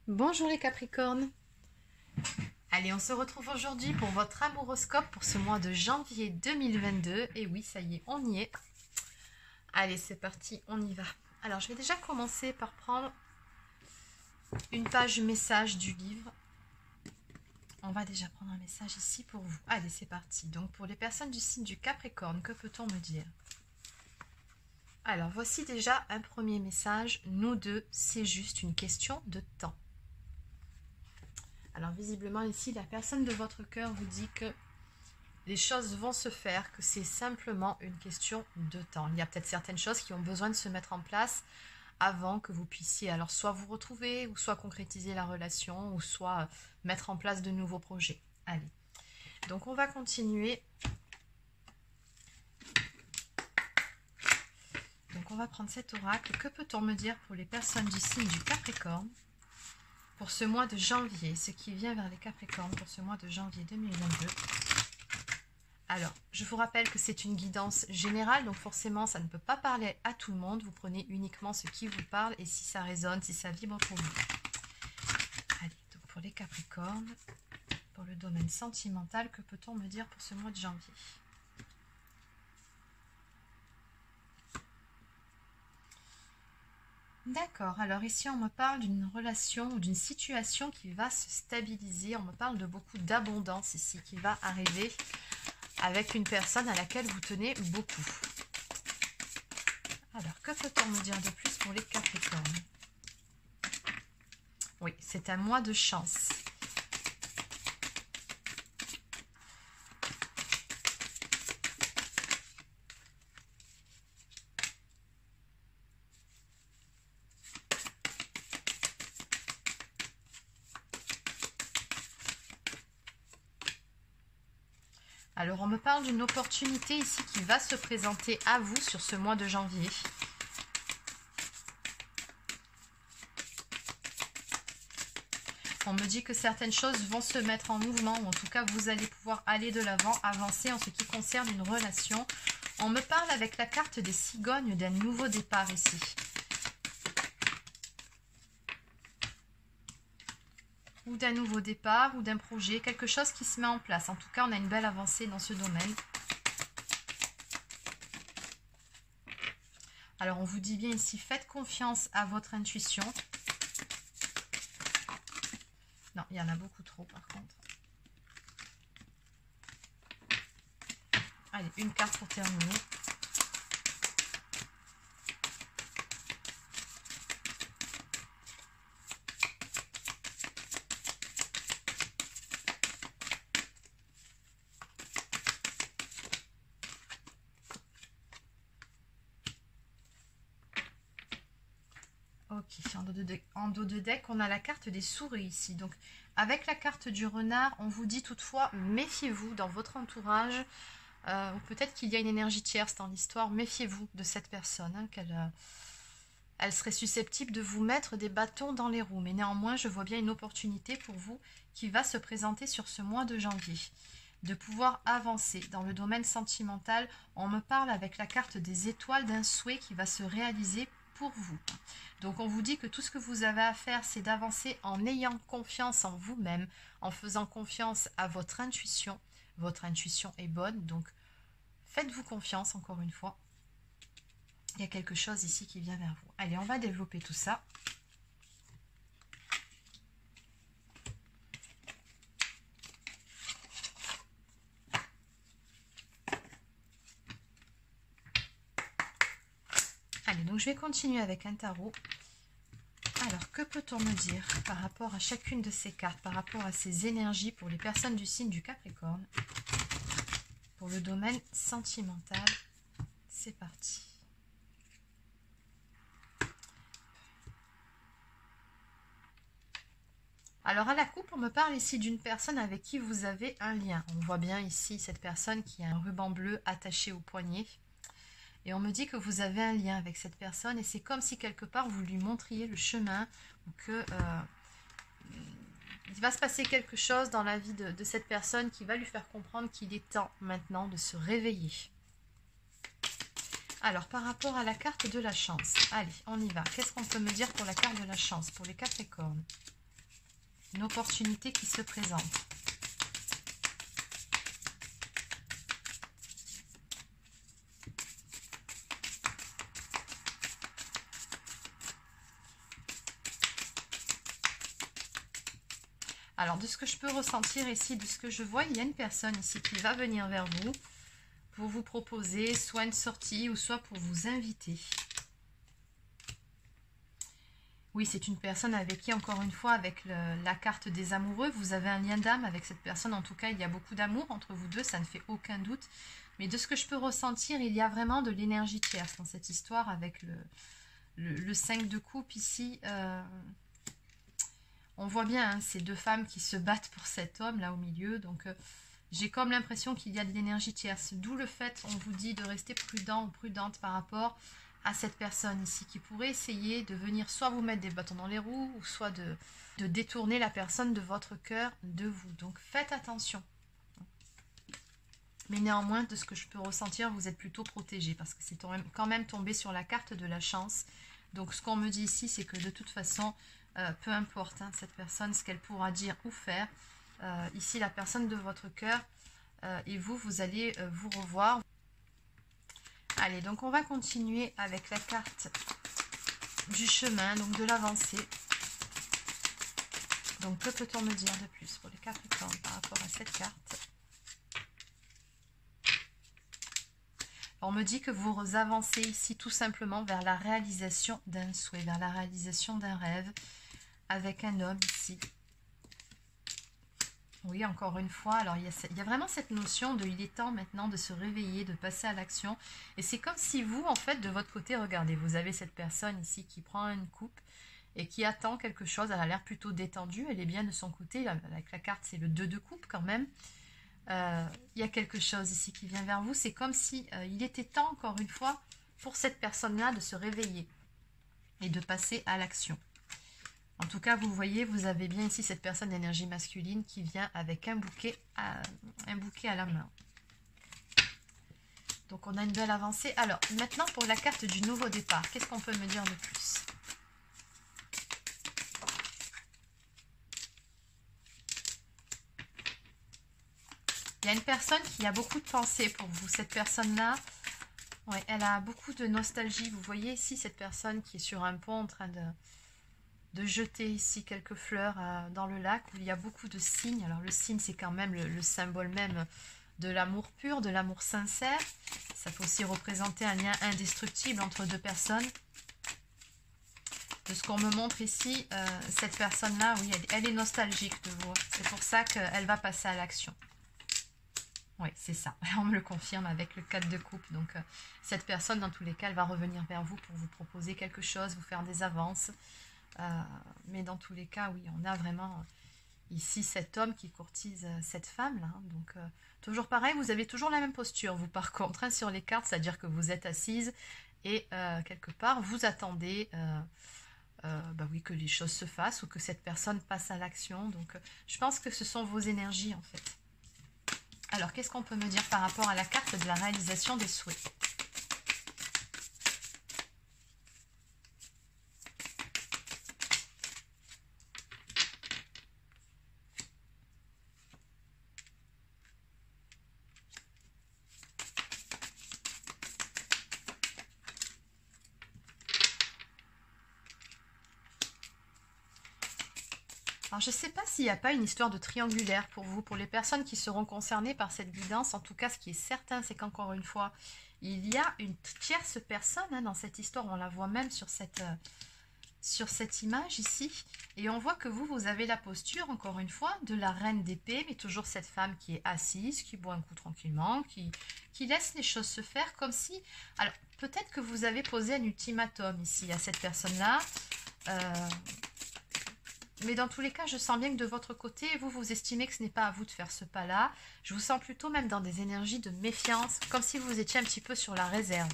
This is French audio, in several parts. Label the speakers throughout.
Speaker 1: Bonjour les Capricornes. Allez, on se retrouve aujourd'hui pour votre amouroscope pour ce mois de janvier 2022. Et oui, ça y est, on y est. Allez, c'est parti, on y va. Alors, je vais déjà commencer par prendre une page message du livre. On va déjà prendre un message ici pour vous. Allez, c'est parti. Donc, pour les personnes du signe du Capricorne, que peut-on me dire? Alors, voici déjà un premier message. Nous deux, c'est juste une question de temps. Alors visiblement ici, la personne de votre cœur vous dit que les choses vont se faire, que c'est simplement une question de temps. Il y a peut-être certaines choses qui ont besoin de se mettre en place avant que vous puissiez alors soit vous retrouver, ou soit concrétiser la relation, ou soit mettre en place de nouveaux projets. Allez, donc on va continuer. Donc on va prendre cet oracle. Que peut-on me dire pour les personnes du signe du Capricorne pour ce mois de janvier, ce qui vient vers les Capricornes pour ce mois de janvier 2022. Alors, je vous rappelle que c'est une guidance générale, donc forcément, ça ne peut pas parler à tout le monde. Vous prenez uniquement ce qui vous parle et si ça résonne, si ça vibre pour vous. Allez, donc pour les Capricornes, pour le domaine sentimental, que peut-on me dire pour ce mois de janvier ? D'accord, alors ici on me parle d'une relation ou d'une situation qui va se stabiliser. On me parle de beaucoup d'abondance ici qui va arriver avec une personne à laquelle vous tenez beaucoup. Alors, que peut-on me dire de plus pour les Capricornes? Oui, c'est un mois de chance. Alors, on me parle d'une opportunité ici qui va se présenter à vous sur ce mois de janvier. On me dit que certaines choses vont se mettre en mouvement, ou en tout cas, vous allez pouvoir aller de l'avant, avancer en ce qui concerne une relation. On me parle avec la carte des cigognes d'un nouveau départ ici. Ou d'un nouveau départ, ou d'un projet, quelque chose qui se met en place. En tout cas, on a une belle avancée dans ce domaine. Alors, on vous dit bien ici, faites confiance à votre intuition. Non, il y en a beaucoup trop, par contre. Allez, une carte pour terminer. Ok, en dos de deck, on a la carte des souris ici. Donc, avec la carte du renard, on vous dit toutefois, méfiez-vous dans votre entourage. Ou peut-être qu'il y a une énergie tierce dans l'histoire. Méfiez-vous de cette personne, hein, elle serait susceptible de vous mettre des bâtons dans les roues. Mais néanmoins, je vois bien une opportunité pour vous qui va se présenter sur ce mois de janvier. De pouvoir avancer dans le domaine sentimental. On me parle avec la carte des étoiles d'un souhait qui va se réaliser pour vous. Donc on vous dit que tout ce que vous avez à faire, c'est d'avancer en ayant confiance en vous-même, en faisant confiance à votre intuition. Votre intuition est bonne, donc faites-vous confiance encore une fois. Il y a quelque chose ici qui vient vers vous. Allez, on va développer tout ça. Allez, donc je vais continuer avec un tarot. Alors, que peut-on me dire par rapport à chacune de ces cartes, par rapport à ces énergies pour les personnes du signe du Capricorne, pour le domaine sentimental? C'est parti. Alors, à la coupe, on me parle ici d'une personne avec qui vous avez un lien. On voit bien ici cette personne qui a un ruban bleu attaché au poignet. Et on me dit que vous avez un lien avec cette personne et c'est comme si quelque part vous lui montriez le chemin ou que il va se passer quelque chose dans la vie de cette personne qui va lui faire comprendre qu'il est temps maintenant de se réveiller. Alors, par rapport à la carte de la chance, allez, on y va. Qu'est-ce qu'on peut me dire pour la carte de la chance, pour les Capricornes? Une opportunité qui se présente. Alors, de ce que je peux ressentir ici, de ce que je vois, il y a une personne ici qui va venir vers vous pour vous proposer soit une sortie ou soit pour vous inviter. Oui, c'est une personne avec qui, encore une fois, avec la carte des amoureux, vous avez un lien d'âme avec cette personne. En tout cas, il y a beaucoup d'amour entre vous deux, ça ne fait aucun doute. Mais de ce que je peux ressentir, il y a vraiment de l'énergie tierce dans cette histoire avec le 5 de coupe ici. On voit bien hein, ces deux femmes qui se battent pour cet homme là au milieu. Donc j'ai comme l'impression qu'il y a de l'énergie tierce. D'où le fait, on vous dit de rester prudent ou prudente par rapport à cette personne ici qui pourrait essayer de venir soit vous mettre des bâtons dans les roues ou soit de détourner la personne de votre cœur de vous. Donc faites attention. Mais néanmoins, de ce que je peux ressentir, vous êtes plutôt protégé parce que c'est quand même tombé sur la carte de la chance. Donc ce qu'on me dit ici, c'est que de toute façon, peu importe hein, cette personne, ce qu'elle pourra dire ou faire, ici la personne de votre cœur et vous allez vous revoir. Allez, donc on va continuer avec la carte du chemin, donc de l'avancée. Donc que peut-on me dire de plus pour les Capricornes par rapport à cette carte? On me dit que vous avancez ici tout simplement vers la réalisation d'un souhait, vers la réalisation d'un rêve avec un homme ici. Oui, encore une fois, alors il y a vraiment cette notion de il est temps maintenant de se réveiller, de passer à l'action. Et c'est comme si vous, en fait, de votre côté, regardez, vous avez cette personne ici qui prend une coupe et qui attend quelque chose. Elle a l'air plutôt détendue, elle est bien de son côté. Avec la carte, c'est le 2 de coupe quand même. Il y a quelque chose ici qui vient vers vous. C'est comme si il était temps, encore une fois, pour cette personne-là de se réveiller et de passer à l'action. En tout cas, vous voyez, vous avez bien ici cette personne d'énergie masculine qui vient avec un bouquet à la main. Donc, on a une belle avancée. Alors, maintenant, pour la carte du nouveau départ, qu'est-ce qu'on peut me dire de plus? Il y a une personne qui a beaucoup de pensées pour vous. Cette personne-là, ouais, elle a beaucoup de nostalgie. Vous voyez ici cette personne qui est sur un pont en train de jeter ici quelques fleurs dans le lac où il y a beaucoup de cygnes. Alors le cygne, c'est quand même le symbole même de l'amour pur, de l'amour sincère. Ça peut aussi représenter un lien indestructible entre deux personnes. De ce qu'on me montre ici, cette personne-là, oui, elle est nostalgique de vous. C'est pour ça qu'elle va passer à l'action. Oui, c'est ça. On me le confirme avec le 4 de coupe. Donc, cette personne, dans tous les cas, elle va revenir vers vous pour vous proposer quelque chose, vous faire des avances. Mais dans tous les cas, oui, on a vraiment ici cet homme qui courtise cette femme-là. Donc, toujours pareil, vous avez toujours la même posture, vous, par contre, hein, sur les cartes, c'est-à-dire que vous êtes assise et quelque part, vous attendez bah oui, que les choses se fassent ou que cette personne passe à l'action. Donc, je pense que ce sont vos énergies, en fait. Alors, qu'est-ce qu'on peut me dire par rapport à la carte de la réalisation des souhaits? Alors, je ne sais pas s'il n'y a pas une histoire de triangulaire pour vous, pour les personnes qui seront concernées par cette guidance. En tout cas, ce qui est certain, c'est qu'encore une fois, il y a une tierce personne hein, dans cette histoire. On la voit même sur cette image ici. Et on voit que vous avez la posture, encore une fois, de la reine d'épée, mais toujours cette femme qui est assise, qui boit un coup tranquillement, qui laisse les choses se faire comme si... Alors, peut-être que vous avez posé un ultimatum ici à cette personne-là. Mais dans tous les cas, je sens bien que de votre côté, vous estimez que ce n'est pas à vous de faire ce pas-là. Je vous sens plutôt même dans des énergies de méfiance, comme si vous étiez un petit peu sur la réserve.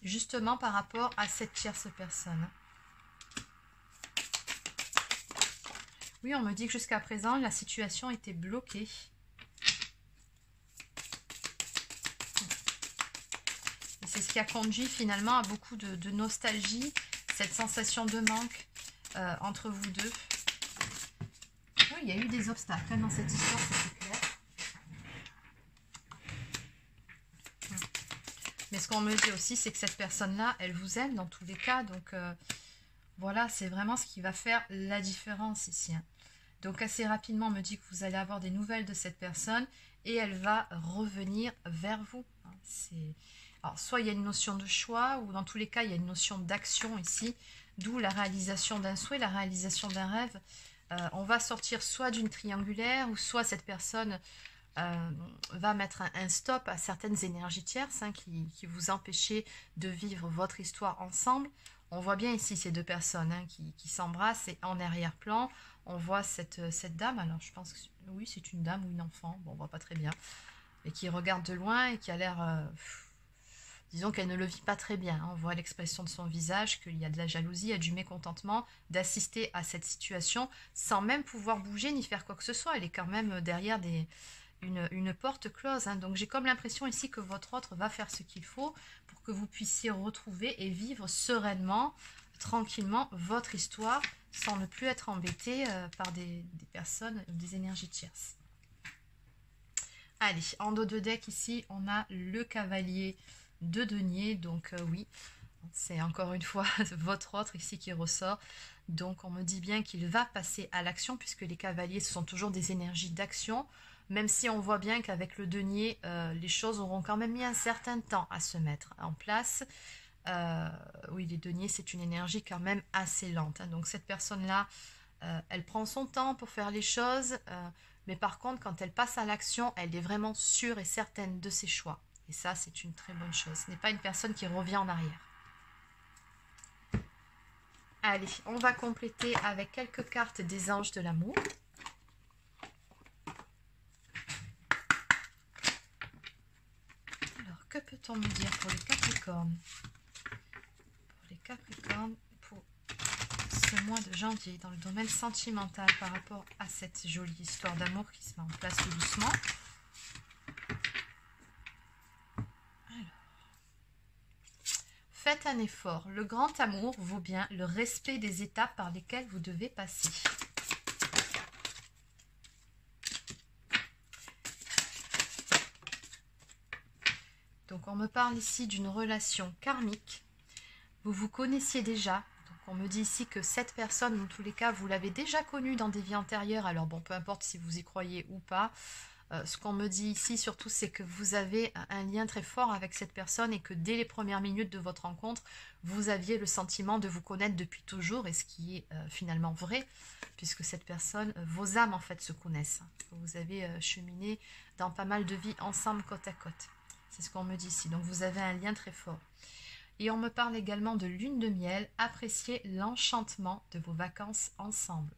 Speaker 1: Justement par rapport à cette tierce personne. Oui, on me dit que jusqu'à présent, la situation était bloquée. Et c'est ce qui a conduit finalement à beaucoup de nostalgie, cette sensation de manque entre vous deux. il y a eu des obstacles hein, dans cette histoire, c'est clair. Mais ce qu'on me dit aussi, c'est que cette personne-là, elle vous aime dans tous les cas. Donc, voilà, c'est vraiment ce qui va faire la différence ici. Hein. Donc, assez rapidement, on me dit que vous allez avoir des nouvelles de cette personne et elle va revenir vers vous. Hein. Alors, soit il y a une notion de choix ou dans tous les cas, il y a une notion d'action ici, d'où la réalisation d'un souhait, la réalisation d'un rêve. On va sortir soit d'une triangulaire ou soit cette personne va mettre un stop à certaines énergies tierces hein, qui vous empêchaient de vivre votre histoire ensemble. On voit bien ici ces deux personnes hein, qui s'embrassent et en arrière-plan, on voit cette dame. Alors je pense que oui, c'est une dame ou une enfant, bon, on voit pas très bien, mais qui regarde de loin et qui a l'air, disons qu'elle ne le vit pas très bien. Hein. On voit l'expression de son visage, qu'il y a de la jalousie, il y a du mécontentement d'assister à cette situation sans même pouvoir bouger ni faire quoi que ce soit. Elle est quand même derrière une porte close. Hein. Donc j'ai comme l'impression ici que votre autre va faire ce qu'il faut pour que vous puissiez retrouver et vivre sereinement, tranquillement votre histoire sans ne plus être embêté par des personnes, des énergies tierces. Allez, en dos de deck ici, on a le cavalier de denier. Donc oui, c'est encore une fois votre autre ici qui ressort. Donc on me dit bien qu'il va passer à l'action puisque les cavaliers, ce sont toujours des énergies d'action. Même si on voit bien qu'avec le denier, les choses auront quand même mis un certain temps à se mettre en place. Oui, les deniers, c'est une énergie quand même assez lente. Hein. Donc cette personne-là, elle prend son temps pour faire les choses. Mais par contre, quand elle passe à l'action, elle est vraiment sûre et certaine de ses choix. Et ça, c'est une très bonne chose. Ce n'est pas une personne qui revient en arrière. Allez, on va compléter avec quelques cartes des anges de l'amour. Que peut-on me dire pour les Capricornes? Pour les Capricornes, pour ce mois de janvier, dans le domaine sentimental, par rapport à cette jolie histoire d'amour qui se met en place tout doucement. Alors, faites un effort. Le grand amour vaut bien le respect des étapes par lesquelles vous devez passer. Donc on me parle ici d'une relation karmique. Vous vous connaissiez déjà. Donc on me dit ici que cette personne, dans tous les cas, vous l'avez déjà connue dans des vies antérieures. Alors bon, peu importe si vous y croyez ou pas. Ce qu'on me dit ici surtout, c'est que vous avez un lien très fort avec cette personne et que dès les premières minutes de votre rencontre, vous aviez le sentiment de vous connaître depuis toujours, et ce qui est finalement vrai, puisque cette personne, vos âmes en fait se connaissent. Vous avez cheminé dans pas mal de vies ensemble côte à côte. C'est ce qu'on me dit ici. Donc vous avez un lien très fort. Et on me parle également de lune de miel. Appréciez l'enchantement de vos vacances ensemble.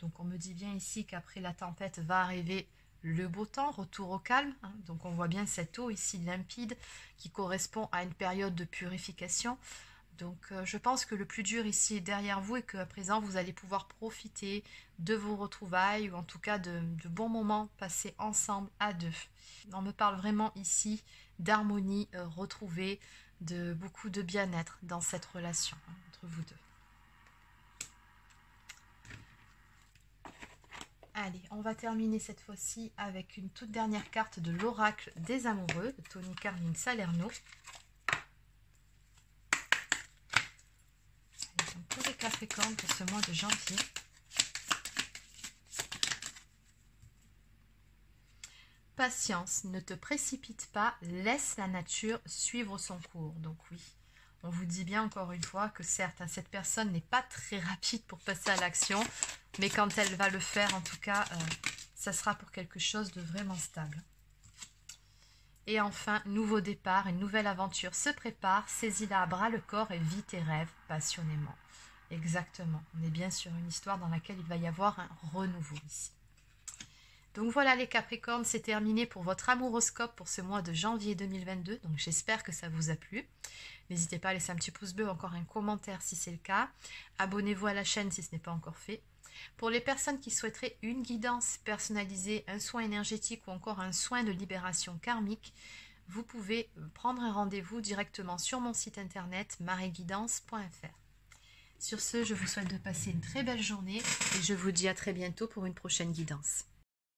Speaker 1: Donc on me dit bien ici qu'après la tempête va arriver le beau temps, retour au calme. Hein. Donc on voit bien cette eau ici limpide qui correspond à une période de purification. Donc je pense que le plus dur ici est derrière vous et qu'à présent vous allez pouvoir profiter de vos retrouvailles ou en tout cas de bons moments passés ensemble à deux. On me parle vraiment ici d'harmonie retrouvée, de beaucoup de bien-être dans cette relation hein, entre vous deux. Allez, on va terminer cette fois-ci avec une toute dernière carte de l'oracle des amoureux de Tony Carmine Salerno. Donc, pour les Capricornes pour ce mois de janvier. Patience, ne te précipite pas, laisse la nature suivre son cours. Donc oui, on vous dit bien encore une fois que certes, cette personne n'est pas très rapide pour passer à l'action, mais quand elle va le faire, en tout cas, ça sera pour quelque chose de vraiment stable. Et enfin, nouveau départ, une nouvelle aventure se prépare, saisis-la à bras le corps et vis tes rêves passionnément. Exactement, on est bien sur une histoire dans laquelle il va y avoir un renouveau ici. Donc voilà les Capricornes, c'est terminé pour votre amouroscope pour ce mois de janvier 2022. Donc j'espère que ça vous a plu. N'hésitez pas à laisser un petit pouce bleu, encore un commentaire si c'est le cas. Abonnez-vous à la chaîne si ce n'est pas encore fait. Pour les personnes qui souhaiteraient une guidance personnalisée, un soin énergétique ou encore un soin de libération karmique, vous pouvez prendre un rendez-vous directement sur mon site internet marieguidance.fr. Sur ce, je vous souhaite de passer une très belle journée et je vous dis à très bientôt pour une prochaine guidance.